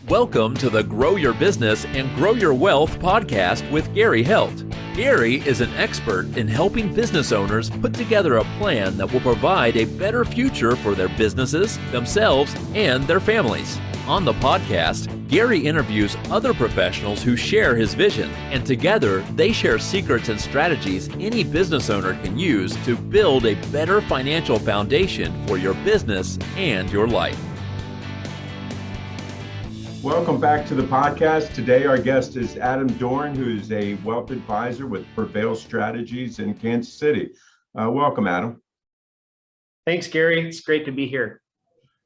Welcome to the Grow Your Business and Grow Your Wealth podcast with Gary Heldt. Gary is an expert in helping business owners put together a plan that will provide a better future for their businesses, themselves, and their families. On the podcast, Gary interviews other professionals who share his vision, and together they share secrets and strategies any business owner can use to build a better financial foundation for your business and your life. Welcome back to the podcast. Today, our guest is Adam Doran, who is a wealth advisor with Prevail Strategies in Kansas City. Welcome, Adam. Thanks, Gary. It's great to be here.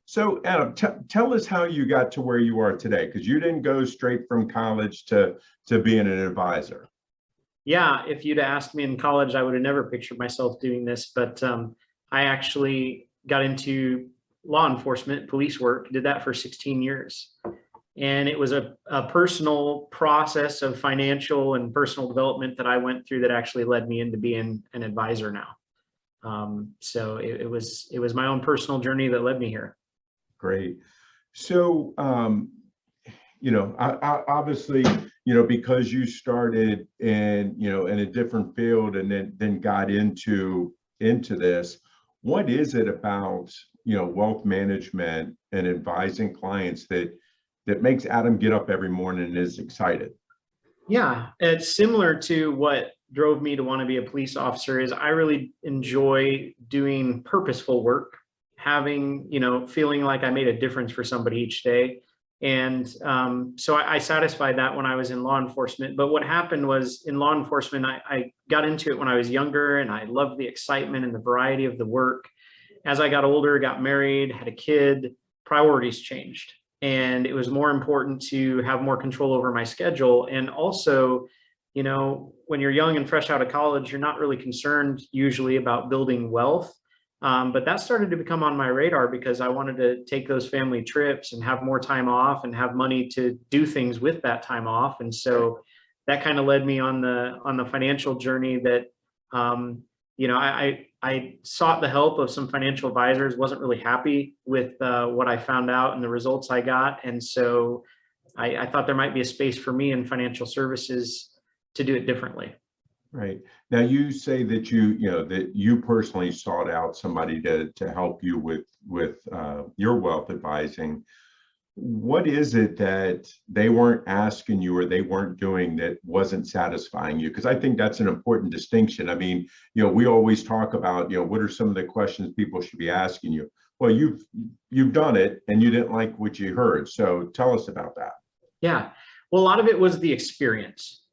So, Adam, tell us how you got to where you are today, because you didn't go straight from college to being an advisor. Yeah, if you'd asked me in college, I would have never pictured myself doing this, but I actually got into law enforcement, police work, did that for 16 years. And it was a personal process of financial and personal development that I went through that actually led me into being an advisor now. So it was my own personal journey that led me here. Great. So, obviously, because you started in a different field and then got into this, what is it about, wealth management and advising clients that makes Adam get up every morning and is excited? Yeah, it's similar to what drove me to want to be a police officer. Is I really enjoy doing purposeful work, having, feeling like I made a difference for somebody each day. And so I satisfied that when I was in law enforcement. But what happened was in law enforcement, I got into it when I was younger, and I loved the excitement and the variety of the work. As I got older, got married, had a kid, priorities changed. And it was more important to have more control over my schedule. And also, when you're young and fresh out of college, you're not really concerned usually about building wealth. But that started to become on my radar because I wanted to take those family trips and have more time off and have money to do things with that time off. And so that kind of led me on the financial journey that, I sought the help of some financial advisors, wasn't really happy with what I found out and the results I got. And so I thought there might be a space for me in financial services to do it differently. Right. Now, you say that you personally sought out somebody to help you with your wealth advising. What is it that they weren't asking you or they weren't doing that wasn't satisfying you? Because I think that's an important distinction. I mean, we always talk about, what are some of the questions people should be asking you? Well, you've done it and you didn't like what you heard. So tell us about that. Yeah. Well, a lot of it was the experience.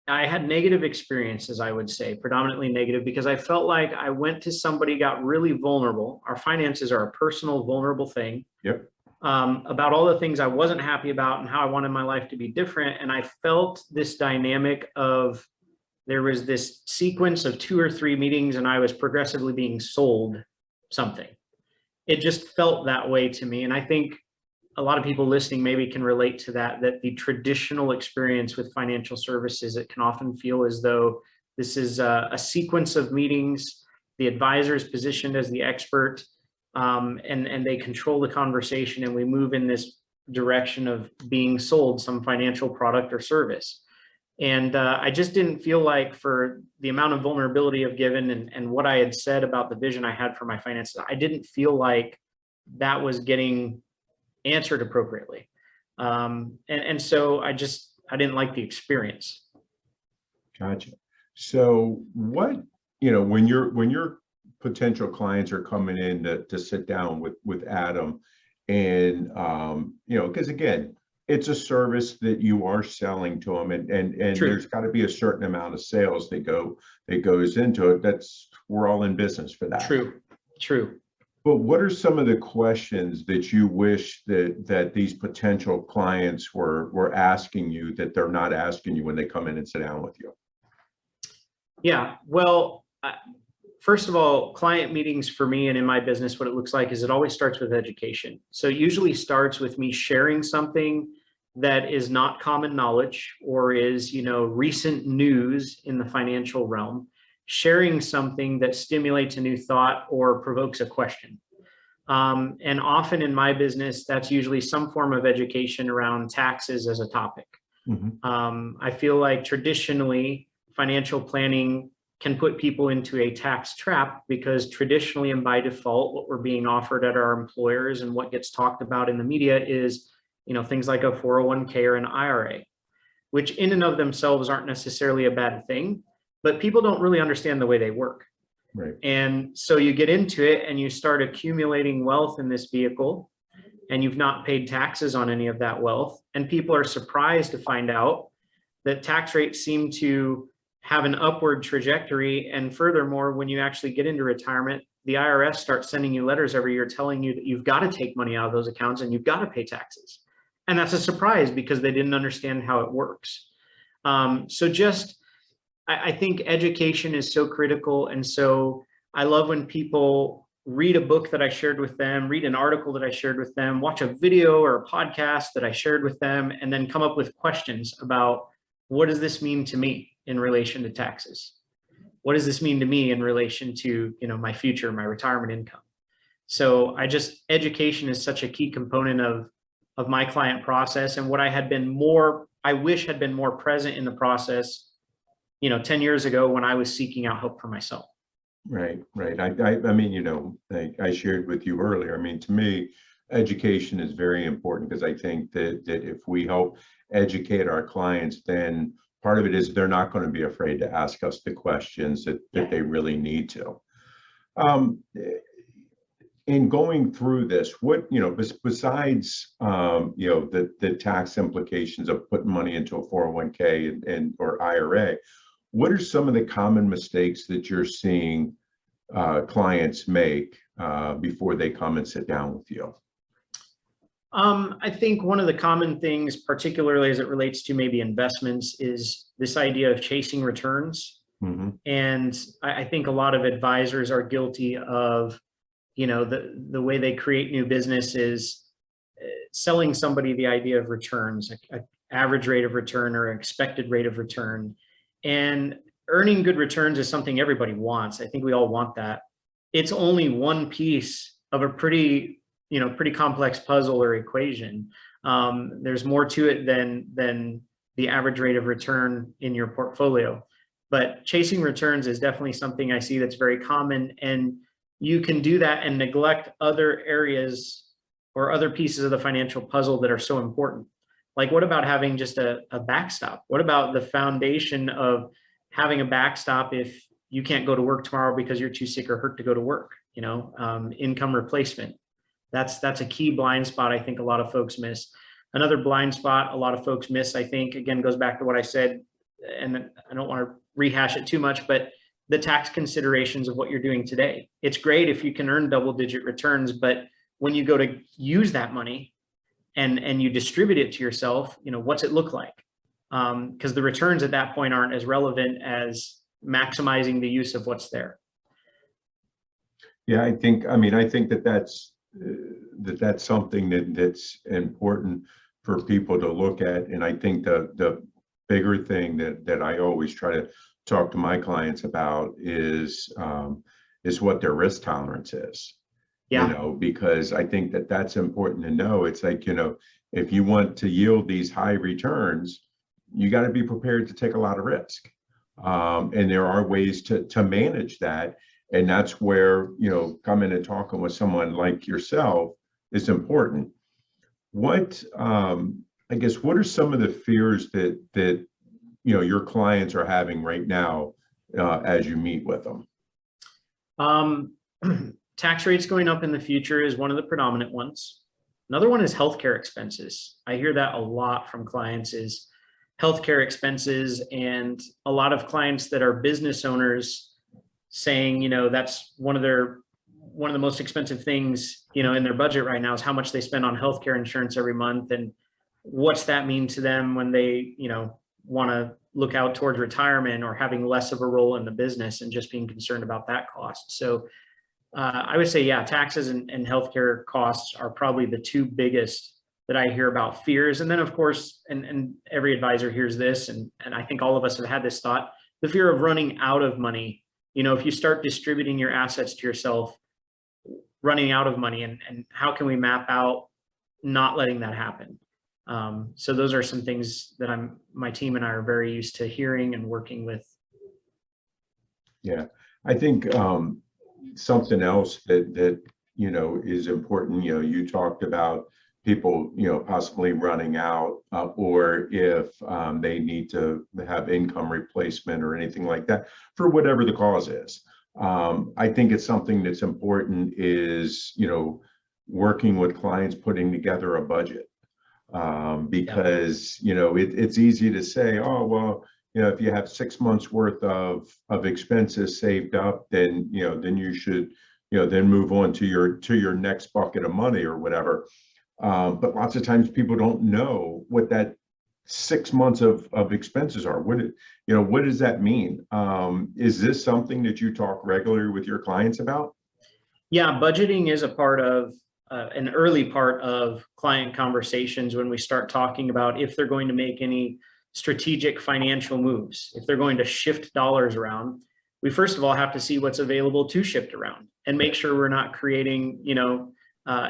I had negative experiences, I would say, predominantly negative, because I felt like I went to somebody, got really vulnerable. Our finances are a personal, vulnerable thing. Yep. About all the things I wasn't happy about and how I wanted my life to be different. And I felt this dynamic of there was this sequence of 2 or 3 meetings and I was progressively being sold something. It just felt that way to me. And I think a lot of people listening maybe can relate to that the traditional experience with financial services, it can often feel as though this is a sequence of meetings. The advisor is positioned as the expert. And they control the conversation, and we move in this direction of being sold some financial product or service. And I just didn't feel like, for the amount of vulnerability I've given and what I had said about the vision I had for my finances, I didn't feel like that was getting answered appropriately. And so I didn't like the experience. Gotcha. So what, when you're potential clients are coming in to sit down with Adam, and because again, it's a service that you are selling to them, and there's got to be a certain amount of sales that goes into it. We're all in business for that. True. But what are some of the questions that you wish that these potential clients were asking you that they're not asking you when they come in and sit down with you? Yeah, well, first of all, client meetings for me and in my business, what it looks like is it always starts with education. So it usually starts with me sharing something that is not common knowledge or is, recent news in the financial realm, sharing something that stimulates a new thought or provokes a question. And often in my business, that's usually some form of education around taxes as a topic. I feel like traditionally financial planning can put people into a tax trap, because traditionally and by default, what we're being offered at our employers and what gets talked about in the media is, things like a 401k or an IRA, which in and of themselves aren't necessarily a bad thing, but people don't really understand the way they work. Right. And so you get into it and you start accumulating wealth in this vehicle, and you've not paid taxes on any of that wealth. And people are surprised to find out that tax rates seem to have an upward trajectory. And furthermore, when you actually get into retirement, the IRS starts sending you letters every year telling you that you've got to take money out of those accounts and you've got to pay taxes. And that's a surprise, because they didn't understand how it works. I think education is so critical. And so I love when people read a book that I shared with them, read an article that I shared with them, watch a video or a podcast that I shared with them, and then come up with questions about, what does this mean to me in relation to taxes? What does this mean to me in relation to, my future, my retirement income? So education is such a key component of my client process, and what I wish had been more present in the process, 10 years ago when I was seeking out help for myself. Right. I mean, I shared with you earlier. I mean, to me, education is very important, because I think that if we help educate our clients, then part of it is they're not going to be afraid to ask us the questions that they really need to. In going through this, what, besides, the tax implications of putting money into a 401k or IRA, what are some of the common mistakes that you're seeing clients make before they come and sit down with you? I think one of the common things, particularly as it relates to maybe investments, is this idea of chasing returns. And I think a lot of advisors are guilty of, the way they create new business is selling somebody the idea of returns, an average rate of return or expected rate of return. And earning good returns is something everybody wants. I think we all want that. It's only one piece of a pretty complex puzzle or equation. There's more to it than the average rate of return in your portfolio. But chasing returns is definitely something I see that's very common. And you can do that and neglect other areas or other pieces of the financial puzzle that are so important. Like, what about having just a backstop? What about the foundation of having a backstop if you can't go to work tomorrow because you're too sick or hurt to go to work? Income replacement. That's a key blind spot I think a lot of folks miss. Another blind spot a lot of folks miss, I think, again, goes back to what I said, and I don't want to rehash it too much, but the tax considerations of what you're doing today. It's great if you can earn double-digit returns, but when you go to use that money and you distribute it to yourself, what's it look like? Because the returns at that point aren't as relevant as maximizing the use of what's there. Yeah, I think that's something that's important for people to look at. And I think the bigger thing that I always try to talk to my clients about is what their risk tolerance is. Yeah. Because I think that's important to know. It's like, if you want to yield these high returns, you got to be prepared to take a lot of risk. And there are ways to manage that. And that's where, coming and talking with someone like yourself is important. What are some of the fears that your clients are having right now as you meet with them? Tax rates going up in the future is one of the predominant ones. Another one is healthcare expenses. I hear that a lot from clients, is healthcare expenses, and a lot of clients that are business owners saying, that's one of the most expensive things, in their budget right now is how much they spend on healthcare insurance every month. And what's that mean to them when they, want to look out towards retirement or having less of a role in the business and just being concerned about that cost. So I would say, yeah, taxes and healthcare costs are probably the two biggest that I hear about fears. And then of course, and every advisor hears this, and I think all of us have had this thought, the fear of running out of money. If you start distributing your assets to yourself, running out of money, and how can we map out not letting that happen. So those are some things that my team and I are very used to hearing and working with. Yeah, I think something else that is important. You talked about people possibly running out, or if they need to have income replacement or anything like that for whatever the cause is. I think it's something that's important is working with clients, putting together a budget, because it's easy to say, oh well, if you have 6 months worth of expenses saved up, then then you should then move on to your next bucket of money or whatever. But lots of times people don't know what that 6 months of expenses are. What does that mean? Is this something that you talk regularly with your clients about? Yeah, budgeting is a part of an early part of client conversations when we start talking about if they're going to make any strategic financial moves, if they're going to shift dollars around. We first of all have to see what's available to shift around and make sure we're not creating,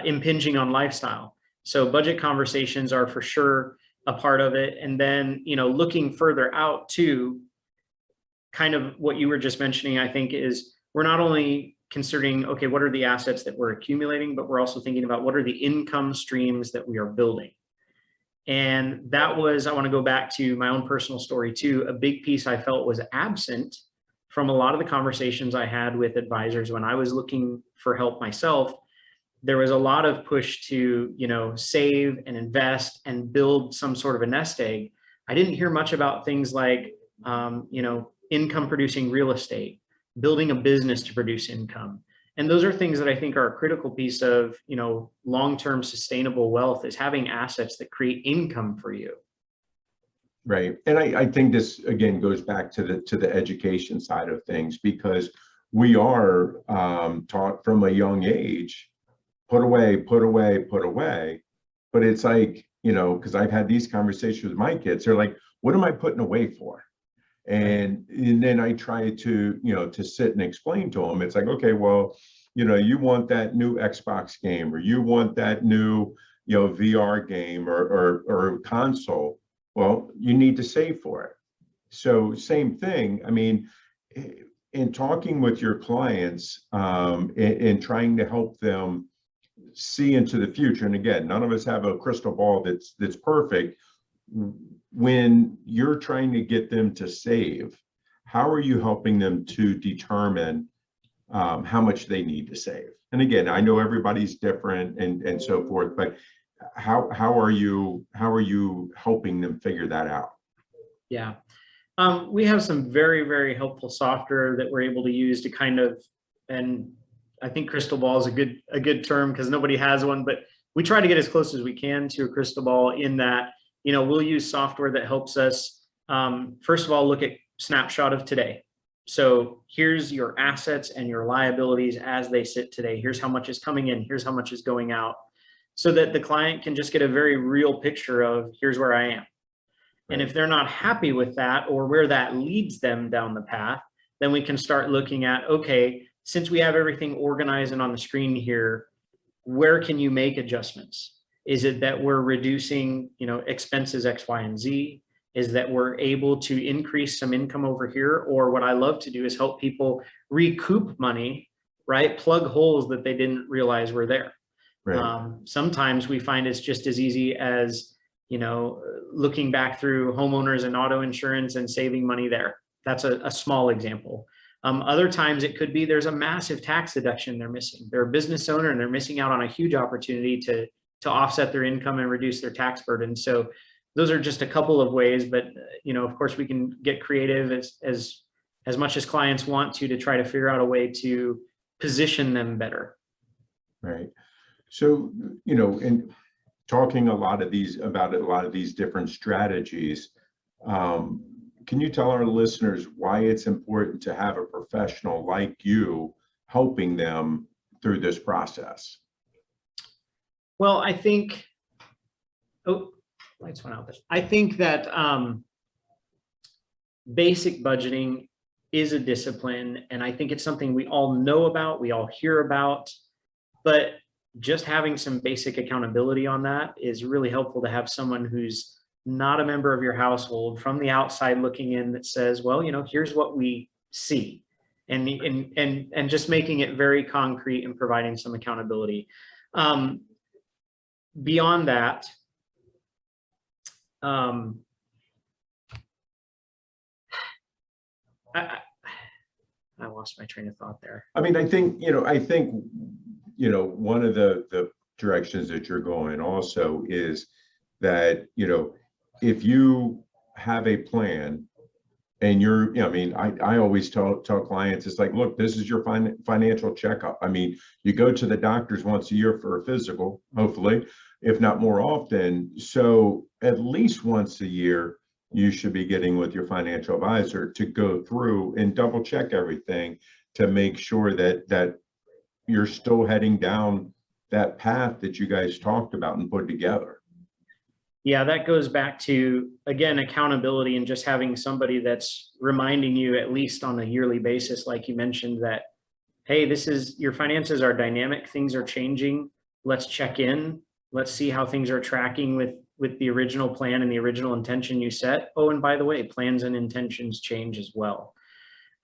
impinging on lifestyle. So budget conversations are for sure a part of it. And then, looking further out to kind of what you were just mentioning, I think is we're not only considering, okay, what are the assets that we're accumulating, but we're also thinking about what are the income streams that we are building. And that was, I want to go back to my own personal story too. A big piece I felt was absent from a lot of the conversations I had with advisors when I was looking for help myself. There was a lot of push to, save and invest and build some sort of a nest egg. I didn't hear much about things like, income producing real estate, building a business to produce income. And those are things that I think are a critical piece of, long-term sustainable wealth, is having assets that create income for you. Right. And I think this again goes back to the education side of things, because we are taught from a young age, put away, put away, put away. But it's like, because I've had these conversations with my kids, they're like, what am I putting away for? And then I try to, to sit and explain to them. It's like, okay, well, you want that new Xbox game, or you want that new, VR game or console. Well, you need to save for it. So same thing. I mean, in talking with your clients, and trying to help them see into the future. And again, none of us have a crystal ball that's perfect. When you're trying to get them to save, how are you helping them to determine how much they need to save? And again, I know everybody's different and so forth, but how are you helping them figure that out? Yeah. We have some very, very helpful software that we're able to use to kind of, and I think crystal ball is a good term because nobody has one, but we try to get as close as we can to a crystal ball in that, we'll use software that helps us, first of all, look at snapshot of today. So here's your assets and your liabilities as they sit today. Here's how much is coming in. Here's how much is going out, so that the client can just get a very real picture of here's where I am. And if they're not happy with that, or where that leads them down the path, then we can start looking at, okay, since we have everything organized and on the screen here, where can you make adjustments? Is it that we're reducing, expenses X, Y, and Z? Is that we're able to increase some income over here? Or what I love to do is help people recoup money, right? Plug holes that they didn't realize were there. Right. Sometimes we find it's just as easy as, looking back through homeowners and auto insurance and saving money there. That's a small example. Other times it could be there's a massive tax deduction they're missing. They're a business owner and they're missing out on a huge opportunity to offset their income and reduce their tax burden. So those are just a couple of ways, but of course we can get creative as much as clients want to try to figure out a way to position them better. Right. So, in talking about a lot of these different strategies, can you tell our listeners why it's important to have a professional like you helping them through this process? Well, I think, lights went out. I think that basic budgeting is a discipline, and I think it's something we all know about, we all hear about, But just having some basic accountability on that is really helpful, to have someone who's not a member of your household from the outside looking in that says, well, here's what we see, and just making it very concrete and providing some accountability. Beyond that, I lost my train of thought there. I mean, I think one of the directions that you're going also is that, if you have a plan and I always tell clients, it's like, look, this is your financial checkup. I mean, you go to the doctors once a year for a physical, hopefully, if not more often. So at least once a year, you should be getting with your financial advisor to go through and double check everything to make sure that you're still heading down that path that you guys talked about and put together. Yeah, that goes back to, again, accountability, and just having somebody that's reminding you, at least on a yearly basis, like you mentioned, that, hey, your finances are dynamic, things are changing. Let's check in. Let's see how things are tracking with the original plan and the original intention you set. Oh, and by the way, plans and intentions change as well.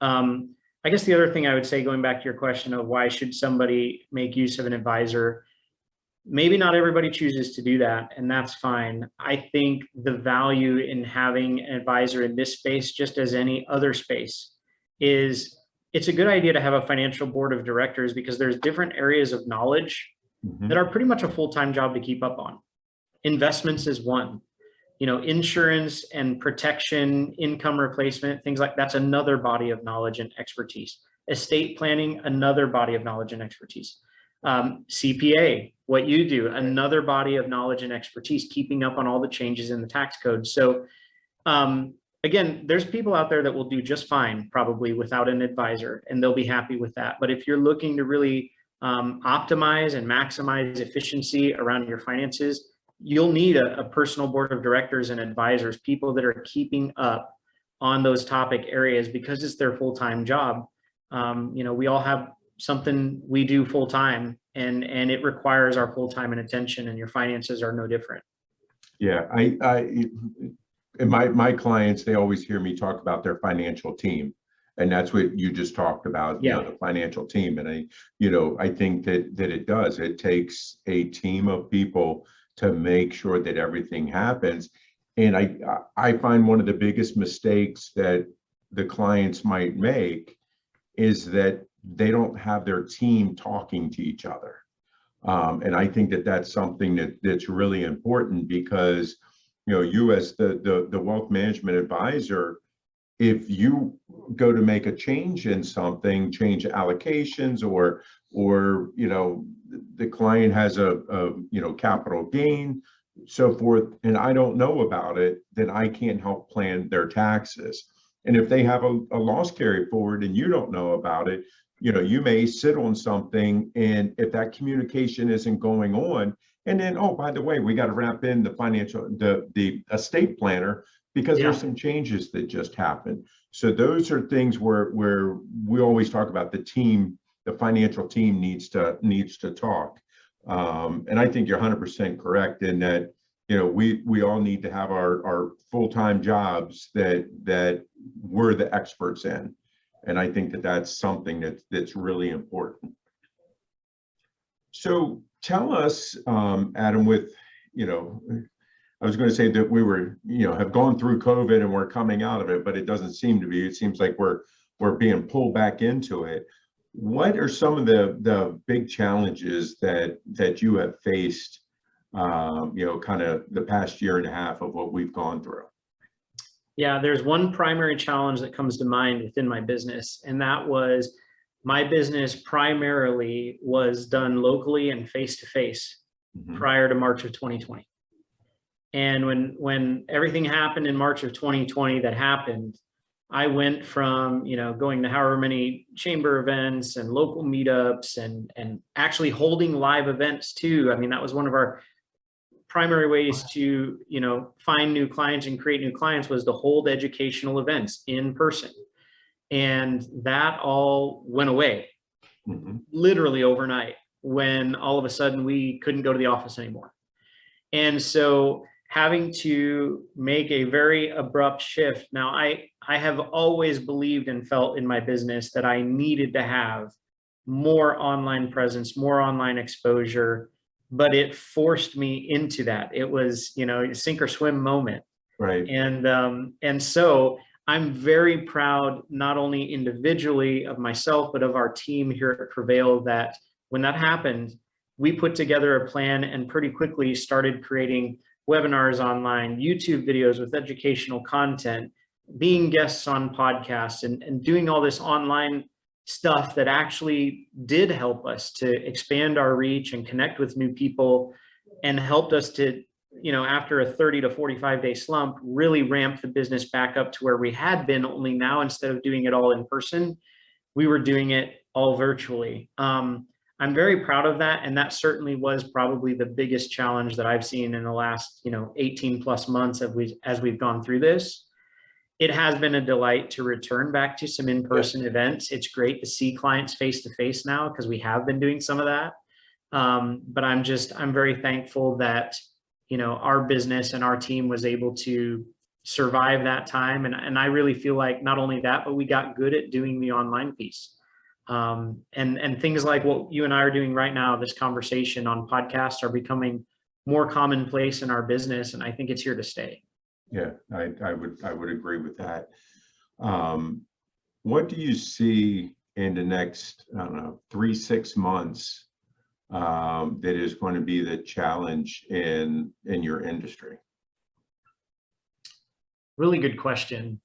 I guess the other thing I would say, going back to your question of why should somebody make use of an advisor, maybe not everybody chooses to do that, and that's fine. I think the value in having an advisor in this space, just as any other space, is it's a good idea to have a financial board of directors, because there's different areas of knowledge that are pretty much a full-time job to keep up on. Investments is one, insurance and protection, income replacement, things like that's another body of knowledge and expertise. Estate planning, another body of knowledge and expertise. CPA, what you do, another body of knowledge and expertise, keeping up on all the changes in the tax code. So again, there's people out there that will do just fine probably without an advisor, and they'll be happy with that. But if you're looking to really optimize and maximize efficiency around your finances, you'll need a personal board of directors and advisors, people that are keeping up on those topic areas, because it's their full-time job. We all have something we do full-time, and it requires our full-time and attention, and your finances are no different. Yeah, and my clients, they always hear me talk about their financial team, and that's what you just talked about. Yeah. The financial team. And I think that it does. It takes a team of people to make sure that everything happens. And I find one of the biggest mistakes that the clients might make is that they don't have their team talking to each other. And I think that that's something that's really important, because, you as the wealth management advisor, if you go to make a change in something, change allocations, or the client has a capital gain, so forth, and I don't know about it, then I can't help plan their taxes. And if they have a loss carry forward and you don't know about it, you may sit on something, and if that communication isn't going on, and then, oh, by the way, we got to wrap in the estate planner, because there's some changes that just happened. So those are things where we always talk about the financial team needs to talk. And I think you're 100% correct in that, we all need to have our full-time jobs that we're the experts in. And I think that that's something that's really important. So tell us, Adam, with, I was going to say that we were, have gone through COVID and we're coming out of it, but it doesn't seem to be. It seems like we're being pulled back into it. What are some of the big challenges that you have faced, kind of the past year and a half of what we've gone through? Yeah, there's one primary challenge that comes to mind within my business, and that was my business primarily was done locally and face-to-face prior to March of 2020. And when everything happened in March of 2020 that happened, I went from, going to however many chamber events and local meetups and actually holding live events too. I mean, that was one of our primary ways to, find new clients and create new clients, was to hold educational events in person. And that all went away literally overnight. when all of a sudden we couldn't go to the office anymore. And so having to make a very abrupt shift. Now, I have always believed and felt in my business that I needed to have more online presence, more online exposure, but it forced me into that. It was, a sink or swim moment. Right. And so I'm very proud, not only individually of myself, but of our team here at Prevail, that when that happened, we put together a plan and pretty quickly started creating webinars online, YouTube videos with educational content, being guests on podcasts, and doing all this online stuff that actually did help us to expand our reach and connect with new people, and helped us to, after a 30 to 45 day slump, really ramp the business back up to where we had been, only now instead of doing it all in person, we were doing it all virtually. I'm very proud of that. And that certainly was probably the biggest challenge that I've seen in the last, 18 plus months as we've gone through this. It has been a delight to return back to some in-person events. It's great to see clients face to face now, because we have been doing some of that. But I'm very thankful that, our business and our team was able to survive that time. And I really feel like not only that, but we got good at doing the online piece. And things like what you and I are doing right now, this conversation on podcasts, are becoming more commonplace in our business. And I think it's here to stay. Yeah, I would agree with that. What do you see in the next, 3-6 months that is going to be the challenge in your industry? Really good question.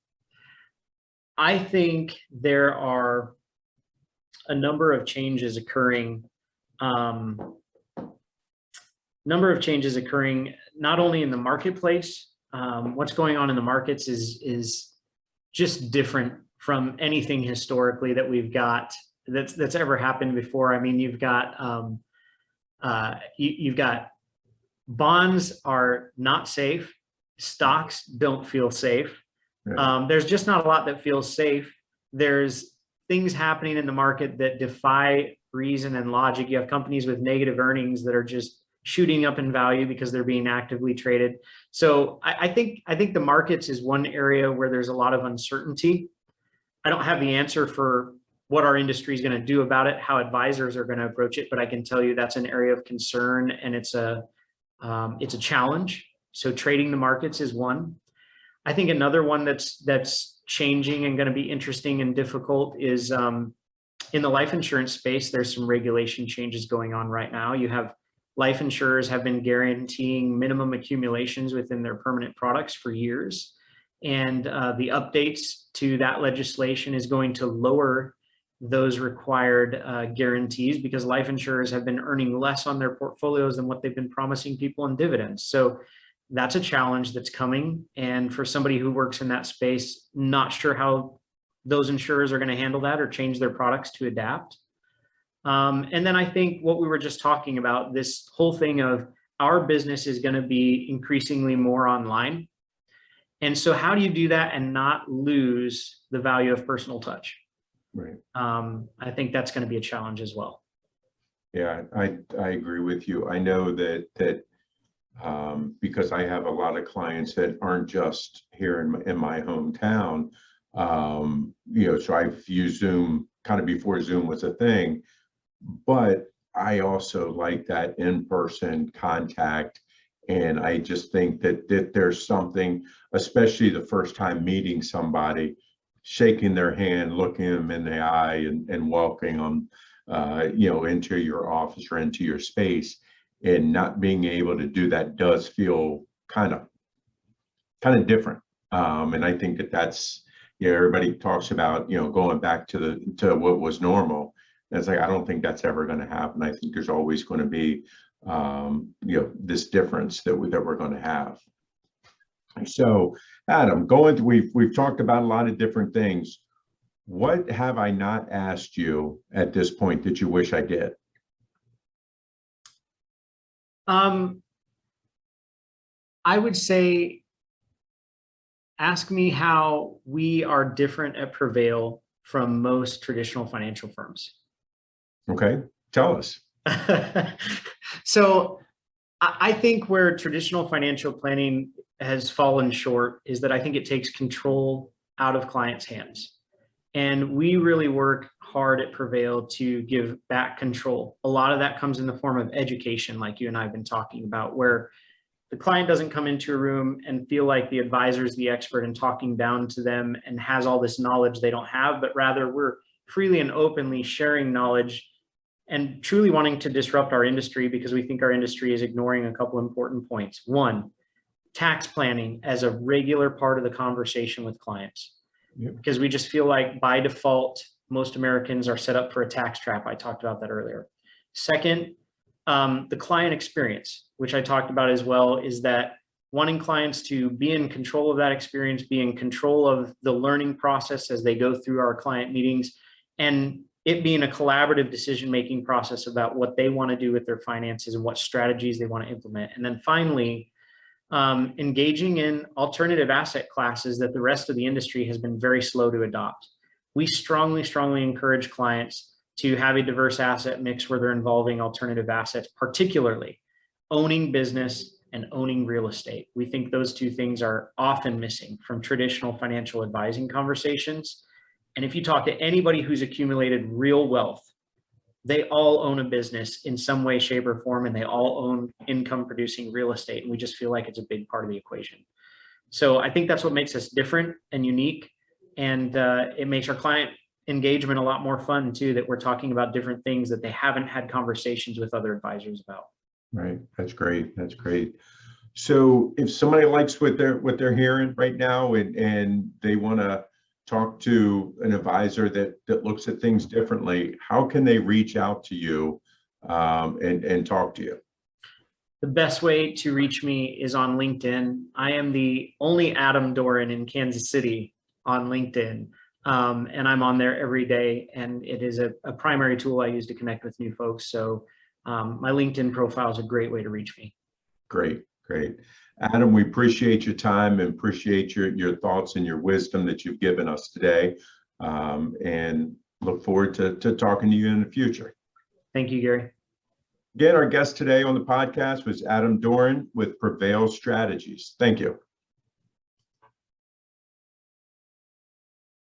I think there are a number of changes occurring. Not only in the marketplace. What's going on in the markets is just different from anything historically that we've got that's ever happened before. I mean, you've got bonds are not safe. Stocks don't feel safe. Right. There's just not a lot that feels safe. There's things happening in the market that defy reason and logic. You have companies with negative earnings that are just shooting up in value because they're being actively traded. So I think the markets is one area where there's a lot of uncertainty. I don't have the answer for what our industry is going to do about it, how advisors are going to approach it, but I can tell you that's an area of concern, and it's a challenge. So trading the markets is one. I think another one that's changing and going to be interesting and difficult is in the life insurance space. There's some regulation changes going on right now. You have life insurers have been guaranteeing minimum accumulations within their permanent products for years. And the updates to that legislation is going to lower those required guarantees, because life insurers have been earning less on their portfolios than what they've been promising people in dividends. So that's a challenge that's coming. And for somebody who works in that space, not sure how those insurers are going to handle that or change their products to adapt. And then I think what we were just talking about, this whole thing of our business is going to be increasingly more online. And so how do you do that and not lose the value of personal touch? Right. I think that's going to be a challenge as well. Yeah, I agree with you. I know that because I have a lot of clients that aren't just here in my hometown, so I've used Zoom kind of before Zoom was a thing, but I also like that in-person contact. And I just think that there's something, especially the first time meeting somebody, shaking their hand, looking them in the eye, and welcoming them, into your office or into your space, and not being able to do that does feel kind of different. And I think that's, everybody talks about, going back to what was normal. And it's like, I don't think that's ever going to happen. I think there's always going to be, this difference that we're going to have. So, Adam, we've talked about a lot of different things. What have I not asked you at this point that you wish I did? I would say, ask me how we are different at Prevail from most traditional financial firms. Okay, tell us. So I think where traditional financial planning has fallen short is that I think it takes control out of clients' hands. And we really work hard at Prevail to give back control. A lot of that comes in the form of education, like you and I have been talking about, where the client doesn't come into a room and feel like the advisor is the expert and talking down to them and has all this knowledge they don't have, but rather we're freely and openly sharing knowledge and truly wanting to disrupt our industry, because we think our industry is ignoring a couple important points. One, tax planning as a regular part of the conversation with clients. Yep. Because we just feel like by default, most Americans are set up for a tax trap. I talked about that earlier. Second, the client experience, which I talked about as well, is that wanting clients to be in control of that experience, be in control of the learning process as they go through our client meetings, and it being a collaborative decision-making process about what they want to do with their finances and what strategies they want to implement. And then finally, engaging in alternative asset classes that the rest of the industry has been very slow to adopt. We strongly encourage clients to have a diverse asset mix where they're involving alternative assets, particularly owning business and owning real estate. We think those two things are often missing from traditional financial advising conversations. And if you talk to anybody who's accumulated real wealth, they all own a business in some way, shape, or form, and they all own income producing real estate. And we just feel like it's a big part of the equation. So I think that's what makes us different and unique. And it makes our client engagement a lot more fun too, that we're talking about different things that they haven't had conversations with other advisors about. Right. That's great. That's great. So if somebody likes what they're hearing right now and they want to talk to an advisor that looks at things differently, how can they reach out to you and talk to you? The best way to reach me is on LinkedIn. I am the only Adam Doran in Kansas City on LinkedIn. And I'm on there every day, and it is a primary tool I use to connect with new folks. So my LinkedIn profile is a great way to reach me. Great. Adam, we appreciate your time and appreciate your thoughts and your wisdom that you've given us today, and look forward to talking to you in the future. Thank you, Gary. Again, our guest today on the podcast was Adam Doran with Prevail Strategies. Thank you.